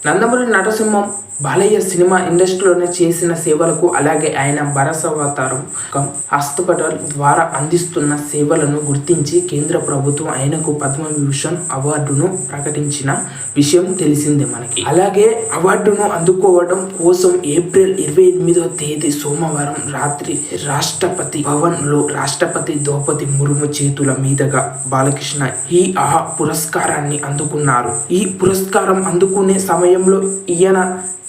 Nandamuri Narasimham Balayya cinema ఇండస్ట్రీలోనే చేసిన సేవలకు, అలాగే ఆయన భరసవతారం హాస్పిటల్ ద్వారా అందిస్తున్న సేవలను గుర్తించి కేంద్ర ప్రభుత్వం ఆయనకు పద్మవిభూషణ్ అవార్డును ప్రకటించిన విషయం తెలిసిందే మనకి. అలాగే అవార్డును అందుకోవడం కోసం ఏప్రిల్ 28వ తేదీ సోమవారం రాత్రి రాష్ట్రపతి భవన్ లో రాష్ట్రపతి ద్రౌపది ముర్ము చేతుల మీదుగా బాలకృష్ణ ఈ పురస్కారాన్ని అందుకున్నారు. ఈ పురస్కారం అందుకునే సమయంలో ఈయన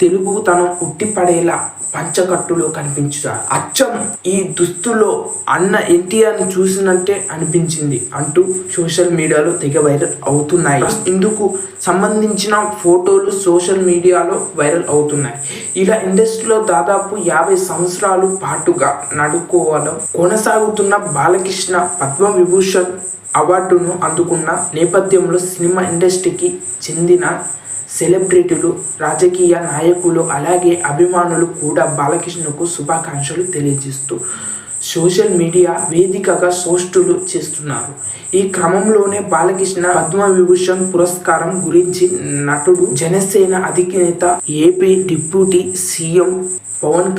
తెలుగుతనం ఉట్టిపడేలా పంచకట్టులో కనిపించారు. అచ్చం ఈ దుస్తులో అన్న ఎన్టీఆర్ని చూసినట్టే అనిపించింది అంటూ సోషల్ మీడియాలో తెగ వైరల్ అవుతున్నాయి. ఇందుకు సంబంధించిన ఫోటోలు సోషల్ మీడియాలో వైరల్ అవుతున్నాయి. ఇలా ఇండస్ట్రీలో దాదాపు 50 సంవత్సరాలు పాటుగా నడుకోవడం కొనసాగుతున్న బాలకృష్ణ పద్మవిభూషణ్ అవార్డును అందుకున్న నేపథ్యంలో సినిమా ఇండస్ట్రీకి చెందిన సెలబ్రిటీలు, రాజకీయ నాయకులు, అలాగే అభిమానులు కూడా బాలకృష్ణకు శుభాకాంక్షలు తెలియజేస్తూ సోషల్ మీడియా వేదికగా పోస్టులు చేస్తున్నారు. ఈ క్రమంలోనే బాలకృష్ణ పద్మవిభూషణ్ పురస్కారం గురించి నటుడు, జనసేన అధినేత, AP deputy CM Pawan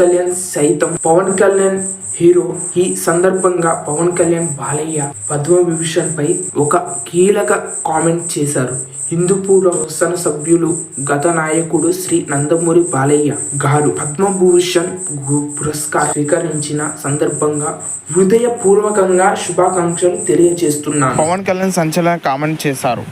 Kalyan hero. ఈ సందర్భంగా పవన్ కళ్యాణ్ బాలయ్య పద్మవిభూషణ్ పై ఒక కీలక కామెంట్ చేశారు. హిందూపూర్ శాసనసభ్యులు, గత నాయకుడు శ్రీ నందమూరి బాలయ్య గారు పద్మభూషణ్ పురస్కారం స్వీకరించిన సందర్భంగా హృదయపూర్వకంగా శుభాకాంక్షలు తెలియజేస్తున్నారు. పవన్ కళ్యాణ్ సంచలన కామెంట్ చేశారు.